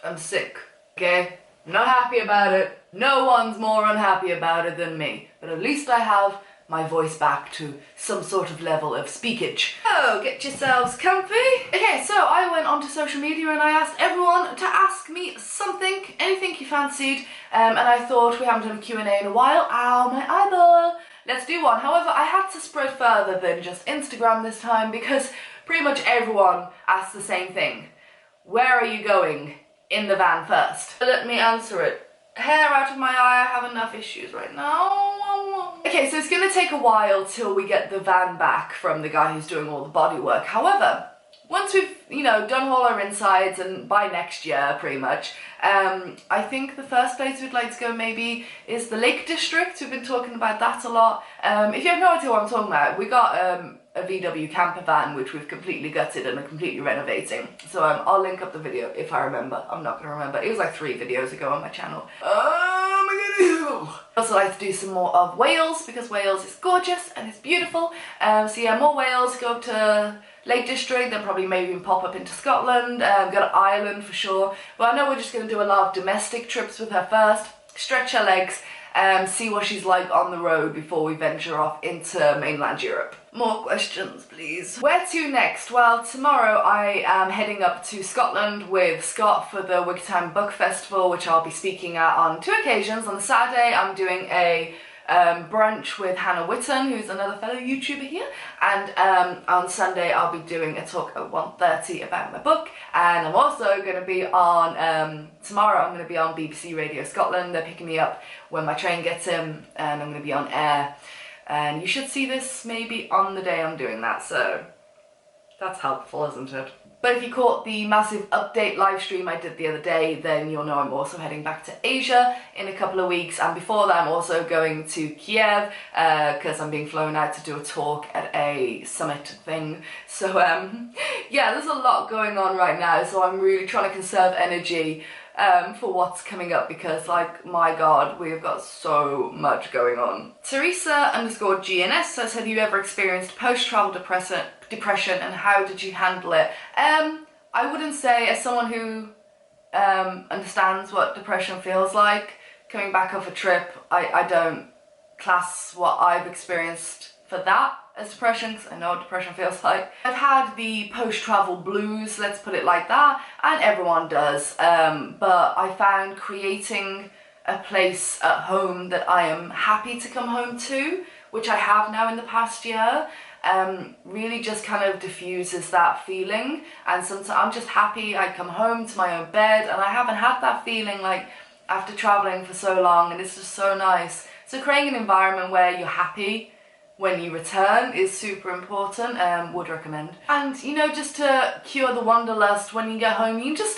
I'm sick, okay? I'm not happy about it. No one's more unhappy about it than me. But at least I have my voice back to some sort of level of speakage. Oh, get yourselves comfy. Okay, so I went onto social media and I asked everyone to ask me something, anything you fancied, and I thought we haven't done a Q&A in a while. Ow, my eyeball. Let's do one. However, I had to spread further than just Instagram this time because pretty much everyone asked the same thing. Where are you going in the van first? Let me answer it. Hair out of my eye, I have enough issues right now. Okay, so it's gonna take a while till we get the van back from the guy who's doing all the body work. However, once we've, done all our insides, and by next year, pretty much, I think the first place we'd like to go maybe is the Lake District. We've been talking about that a lot. If you have no idea what I'm talking about, we got a VW camper van which we've completely gutted and are completely renovating. So I'll link up the video if I remember. I'm not gonna remember. It was like 3 videos ago on my channel. Oh my god! I also like to do some more of Wales because Wales is gorgeous and it's beautiful. So yeah, more Wales, go up to Lake District, then probably maybe even pop up into Scotland, go to Ireland for sure. But I know we're just going to do a lot of domestic trips with her first, stretch her legs, see what she's like on the road before we venture off into mainland Europe. More questions, please. Where to next? Well, tomorrow I am heading up to Scotland with Scott for the Wigtown Book Festival, which I'll be speaking at on 2 occasions. On the Saturday, I'm doing a brunch with Hannah Witten, who's another fellow YouTuber here, and on Sunday I'll be doing a talk at 1:30 about my book, and I'm also going to be on, tomorrow I'm going to be on BBC Radio Scotland. They're picking me up when my train gets in, and I'm going to be on air, and you should see this maybe on the day I'm doing that, so that's helpful, isn't it? But if you caught the massive update live stream I did the other day, then you'll know I'm also heading back to Asia in a couple of weeks. And before that, I'm also going to Kiev because I'm being flown out to do a talk at a summit thing. So yeah, there's a lot going on right now. So I'm really trying to conserve energy for what's coming up because, like, my god, we've got so much going on. Teresa_GNS says, have you ever experienced post-travel depression and how did you handle it? I wouldn't say, as someone who understands what depression feels like, coming back off a trip, I don't class what I've experienced for that as depression, because I know what depression feels like. I've had the post-travel blues, let's put it like that, and everyone does, but I found creating a place at home that I am happy to come home to, which I have now in the past year, really just kind of diffuses that feeling. And sometimes I'm just happy I come home to my own bed, and I haven't had that feeling like after traveling for so long, and it's just so nice. So creating an environment where you're happy when you return is super important, would recommend. And just to cure the wanderlust, when you get home, you can just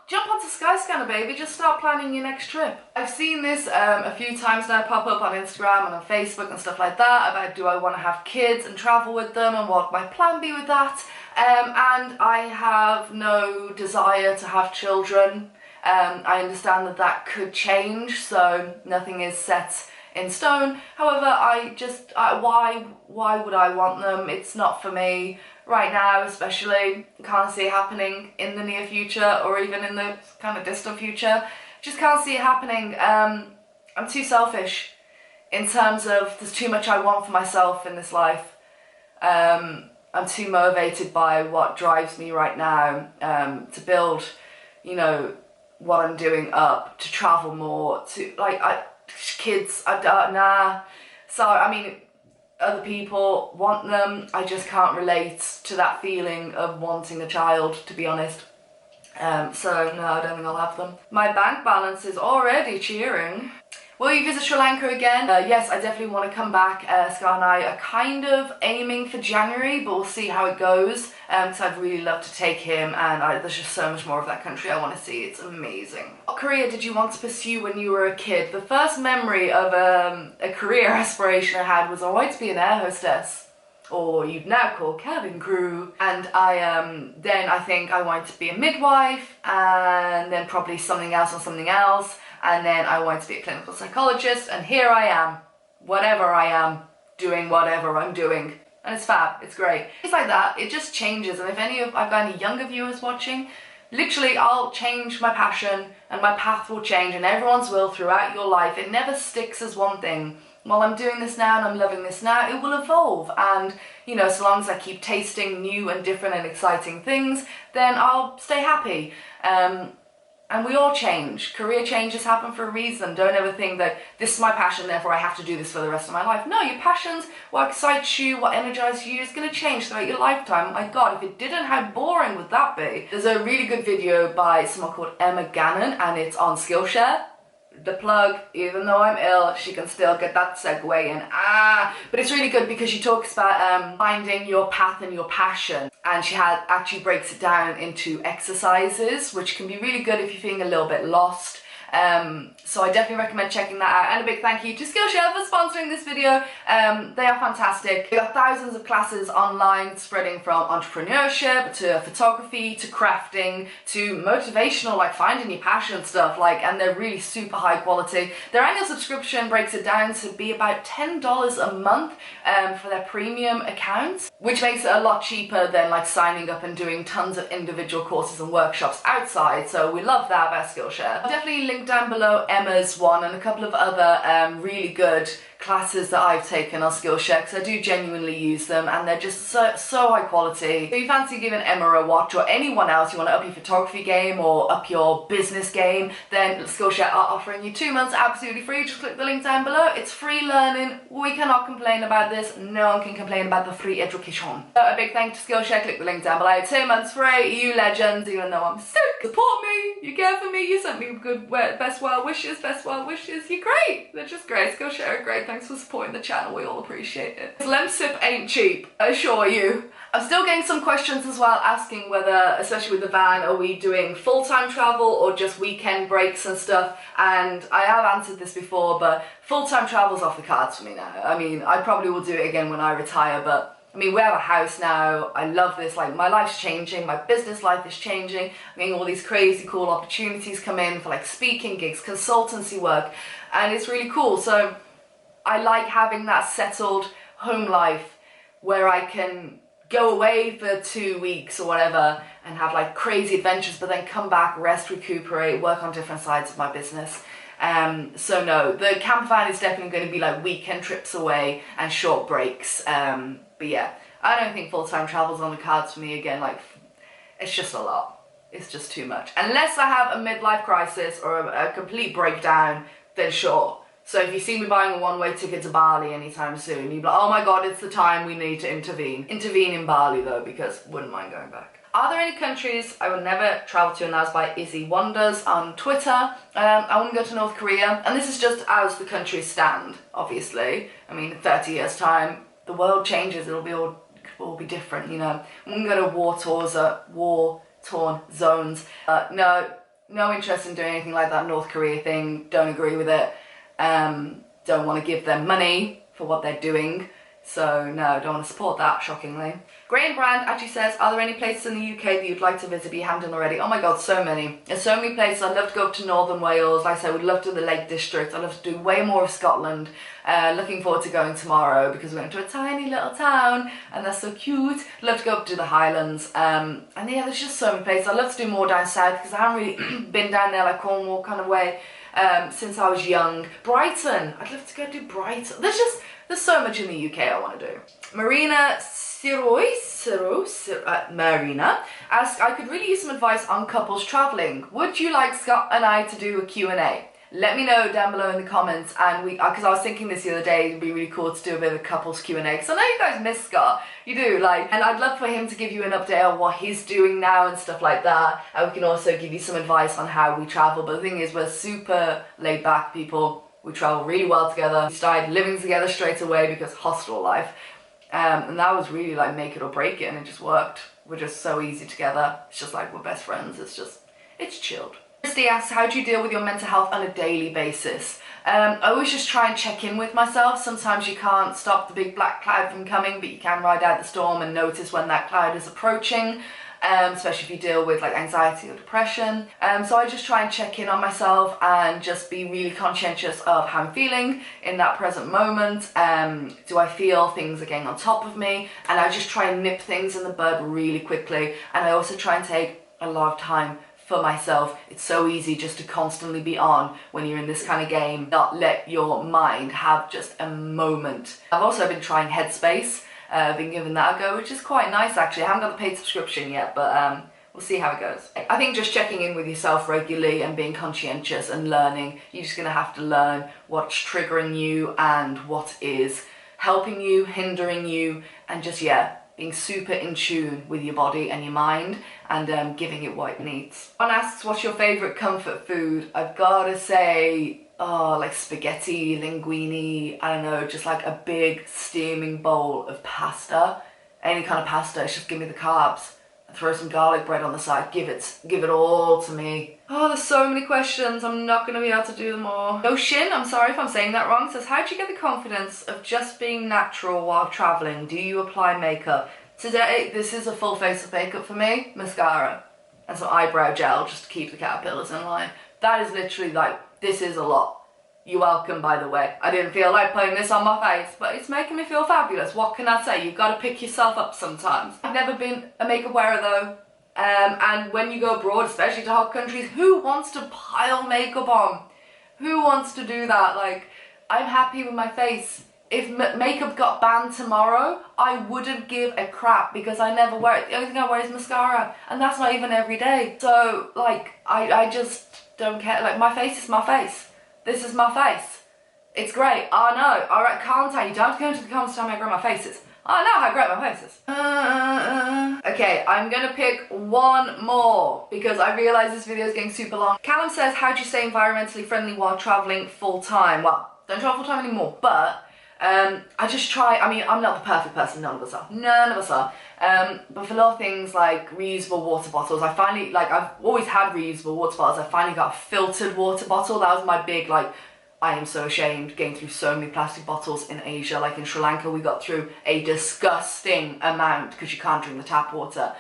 jump onto Skyscanner, baby, just start planning your next trip. I've seen this a few times now pop up on Instagram and on Facebook and stuff like that, about do I want to have kids and travel with them and what my plan be with that, and I have no desire to have children. I understand that that could change, so nothing is set in stone. However, why would I want them? It's not for me right now, especially. Can't see it happening in the near future or even in the kind of distant future. Just can't see it happening. I'm too selfish in terms of there's too much I want for myself in this life. I'm too motivated by what drives me right now, to build, what I'm doing up, to travel more, to kids, nah. So I mean, other people want them, I just can't relate to that feeling of wanting a child, to be honest. So no, I don't think I'll have them. My bank balance is already cheering. Will you visit Sri Lanka again? Yes, I definitely want to come back. Scott and I are kind of aiming for January, but we'll see how it goes, because I'd really love to take him, and there's just so much more of that country I want to see. It's amazing. What career did you want to pursue when you were a kid? The first memory of a career aspiration I had was I wanted to be an air hostess, or you'd now call cabin crew, and then I think I wanted to be a midwife, and then probably something else, and then I wanted to be a clinical psychologist, and here I am, whatever I am, doing whatever I'm doing, and it's fab, it's great. It's like that, it just changes, and if I've got any younger viewers watching, Literally, I'll change my passion and my path will change, and everyone's will throughout your life. It never sticks as one thing. While I'm doing this now and I'm loving this now, it will evolve, and you know, so long as I keep tasting new and different and exciting things, then I'll stay happy. And we all change. Career changes happen for a reason. Don't ever think that this is my passion, therefore I have to do this for the rest of my life. No, your passions, what excites you, what energizes you is going to change throughout your lifetime. My God, if it didn't, how boring would that be? There's a really good video by someone called Emma Gannon, and it's on Skillshare. The plug, even though I'm ill, she can still get that segue in. But it's really good because she talks about finding your path and your passion, and she actually breaks it down into exercises, which can be really good if you're feeling a little bit lost. So I definitely recommend checking that out, and a big thank you to Skillshare for sponsoring this video. They are fantastic. They got thousands of classes online spreading from entrepreneurship to photography to crafting to motivational, like finding your passion stuff, like, and they're really super high quality. Their annual subscription breaks it down to be about $10 a month for their premium accounts, which makes it a lot cheaper than like signing up and doing tons of individual courses and workshops outside. So we love that about Skillshare. I'll definitely link down below Emma's one and a couple of other really good classes that I've taken on Skillshare, because I do genuinely use them and they're just so high quality. If you fancy giving Emma a watch, or anyone else, you want to up your photography game or up your business game, then Skillshare are offering you 2 months absolutely free. Just click the link down below. It's free learning. We cannot complain about this. No one can complain about the free education. So a big thank you to Skillshare. Click the link down below. 2 months free. You legends, even though I'm sick. Support me. You care for me. You sent me good best well wishes. Best well wishes. You're great. They're just great. Skillshare are great. Thanks for supporting the channel, we all appreciate it. Lemsip ain't cheap, I assure you. I'm still getting some questions as well asking whether, especially with the van, are we doing full-time travel or just weekend breaks and stuff, and I have answered this before, but full-time travel's off the cards for me now. I mean, I probably will do it again when I retire, but I mean, we have a house now. I love this. Like, my life's changing. My business life is changing. I'm getting all these crazy cool opportunities come in for like speaking gigs, consultancy work, and it's really cool. So I like having that settled home life where I can go away for 2 weeks or whatever and have like crazy adventures, but then come back, rest, recuperate, work on different sides of my business. So no, the camper van is definitely going to be like weekend trips away and short breaks. But yeah, I don't think full-time travel's on the cards for me again. Like, it's just a lot. It's just too much. Unless I have a midlife crisis or a complete breakdown, then sure. So if you see me buying a one-way ticket to Bali anytime soon, you'd be like, oh my God, it's the time we need to intervene. Intervene in Bali though, because wouldn't mind going back. Are there any countries I would never travel to? And that's by Izzy Wonders on Twitter. I want to go to North Korea, and this is just as the countries stand, obviously. I mean, in 30 years time, the world changes, it'll all be different, you know. I'm gonna go to war-torn zones. No interest in doing anything like that North Korea thing, don't agree with it. Don't want to give them money for what they're doing, so no, don't want to support that, shockingly. Graham Brand actually says, are there any places in the UK that you'd like to visit but you haven't done already? Oh my God, so many. There's so many places. I'd love to go up to Northern Wales. Like I said, we'd love to do the Lake District. I'd love to do way more of Scotland. Looking forward to going tomorrow because we're going to a tiny little town and that's so cute. I'd love to go up to the Highlands. And yeah, there's just so many places. I'd love to do more down south because I haven't really been down there like Cornwall kind of way since I was young. Brighton, I'd love to go do Brighton. There's so much in the UK I want to do. Marina Marina asks, I could really use some advice on couples travelling. Would you like Scott and I to do a Q&A? Let me know down below in the comments, and because I was thinking this the other day, it'd be really cool to do a bit of a couples Q&A, because I know you guys miss Scott, you do, like, and I'd love for him to give you an update on what he's doing now and stuff like that, and we can also give you some advice on how we travel. But the thing is, we're super laid back people, we travel really well together, we started living together straight away because hostel life, and that was really like make it or break it, and it just worked. We're just so easy together, it's just like we're best friends, it's chilled. Christy asks, how do you deal with your mental health on a daily basis? I always just try and check in with myself. Sometimes you can't stop the big black cloud from coming, but you can ride out the storm and notice when that cloud is approaching, especially if you deal with like anxiety or depression. So I just try and check in on myself and just be really conscientious of how I'm feeling in that present moment. Do I feel things are getting on top of me? And I just try and nip things in the bud really quickly. And I also try and take a lot of time for myself. It's so easy just to constantly be on when you're in this kind of game, not let your mind have just a moment. I've also been trying Headspace, been giving that a go, which is quite nice actually. I haven't got the paid subscription yet, but we'll see how it goes. I think just checking in with yourself regularly and being conscientious and learning, you're just gonna have to learn what's triggering you and what is helping you, hindering you, and just, yeah, being super in tune with your body and your mind and giving it what it needs. One asks, what's your favourite comfort food? I've gotta say, oh, like spaghetti, linguine, I don't know, just like a big steaming bowl of pasta. Any kind of pasta, just give me the carbs. Throw some garlic bread on the side, give it all to me. Oh, there's so many questions, I'm not gonna be able to do them all. Yoshin, I'm sorry if I'm saying that wrong, says, how do you get the confidence of just being natural while traveling? Do you apply makeup? Today, this is a full face of makeup for me. Mascara and some eyebrow gel just to keep the caterpillars in line. That is literally like, this is a lot. You're welcome, by the way. I didn't feel like putting this on my face, but it's making me feel fabulous. What can I say? You've got to pick yourself up sometimes. I've never been a makeup wearer though. And when you go abroad, especially to hot countries, who wants to pile makeup on? Who wants to do that? Like, I'm happy with my face. If makeup got banned tomorrow, I wouldn't give a crap because I never wear it. The only thing I wear is mascara, and that's not even every day. So, like, I just don't care. Like, my face is my face. This is my face. It's great. Oh no. Alright, calm down. You don't have to go into the comments to tell me how great my face is. I know how great my face is. Okay, I'm gonna pick one more because I realise this video is getting super long. Callum says, how do you stay environmentally friendly while travelling full time? Well, don't travel full time anymore, but I just try. I mean, I'm not the perfect person, none of us are. None of us are. But for little things like reusable water bottles, I finally, like, I've always had reusable water bottles. I finally got a filtered water bottle. That was my big, like, I am so ashamed getting through so many plastic bottles in Asia. Like in Sri Lanka, we got through a disgusting amount because you can't drink the tap water.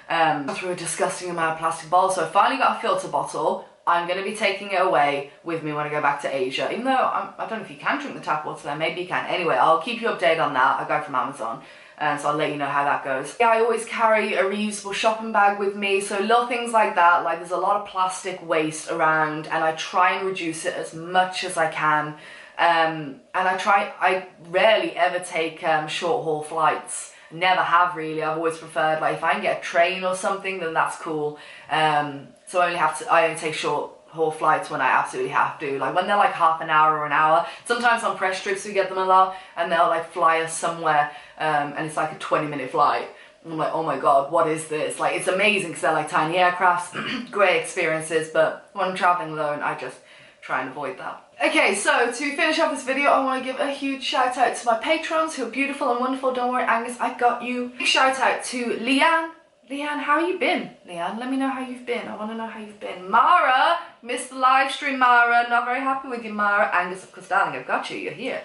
Through a disgusting amount of plastic bottles. So I finally got a filter bottle. I'm going to be taking it away with me when I go back to Asia. Even though I don't know if you can drink the tap water there, maybe you can. Anyway, I'll keep you updated on that. I got it from Amazon, so I'll let you know how that goes. Yeah, I always carry a reusable shopping bag with me, so little things like that. Like, there's a lot of plastic waste around, and I try and reduce it as much as I can. And I rarely ever take short haul flights. Never have really. I've always preferred, like, if I can get a train or something, then that's cool. So I only take short haul flights when I absolutely have to. Like when they're like half an hour or an hour. Sometimes on press trips we get them a lot, and they'll like fly us somewhere, and it's like a 20-minute flight. And I'm like, oh my god, what is this? Like, it's amazing because they're like tiny aircrafts, great experiences. But when I'm traveling alone, I just try and avoid that. Okay, so to finish off this video, I want to give a huge shout out to my patrons who are beautiful and wonderful. Don't worry, Angus, I got you. Big shout out to Leanne. Leanne, how you been? Leanne, let me know how you've been. I want to know how you've been. Mara, missed the live stream, Mara. Not very happy with you, Mara. Angus, of course, darling, I've got you. You're here.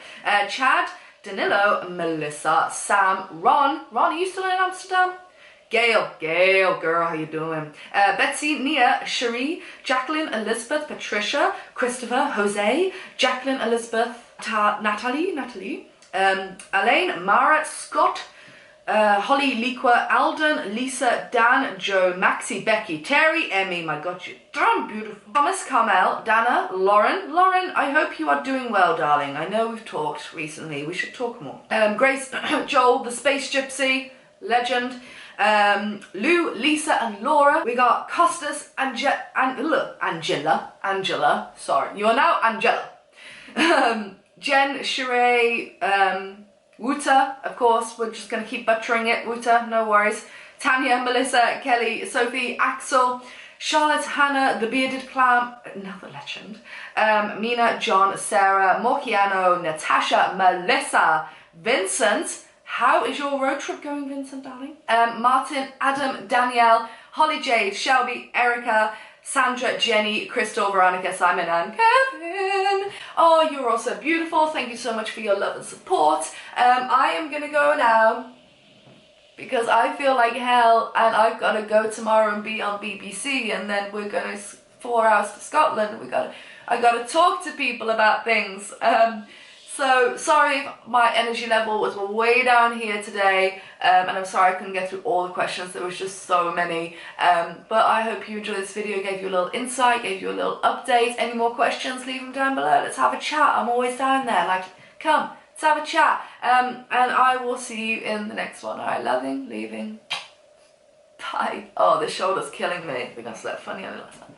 Chad, Danilo, Melissa, Sam, Ron. Ron, are you still in Amsterdam? Gail, girl, how you doing? Betsy, Nia, Cherie, Jacqueline, Elizabeth, Patricia, Christopher, Jose, Jacqueline, Elizabeth, Natalie, Elaine, Mara, Scott, Holly, Liqua, Alden, Lisa, Dan, Joe, Maxie, Becky, Terry, Emmy, my god, you're damn beautiful. Thomas, Carmel, Dana, Lauren, I hope you are doing well, darling. I know we've talked recently, we should talk more. Grace, Joel, the Space Gypsy, legend, Lou, Lisa, and Laura. We got Costas, Angela, sorry, you are now Angela. Jen, Sheree, Wuta, of course, we're just going to keep buttering it, Wuta, no worries. Tanya, Melissa, Kelly, Sophie, Axel, Charlotte, Hannah, the Bearded Clam, another legend, Mina, John, Sarah, Morciano, Natasha, Melissa, Vincent. How is your road trip going, Vincent, darling? Martin, Adam, Danielle, Holly Jade, Shelby, Erica, Sandra, Jenny, Crystal, Veronica, Simon, and Kevin. Oh, you're all so beautiful. Thank you so much for your love and support. I am going to go now because I feel like hell, and I've got to go tomorrow and be on BBC, and then we're going to 4 hours to Scotland. I got to talk to people about things. So sorry if my energy level was way down here today, and I'm sorry I couldn't get through all the questions. There was just so many, but I hope you enjoyed this video, gave you a little insight, gave you a little update. Any more questions, leave them down below. Let's have a chat. I'm always down there, like, come, let's have a chat. And I will see you in the next one. All right, loving, leaving, bye. Oh, the shoulder's killing me. I think I slept funny on it last night.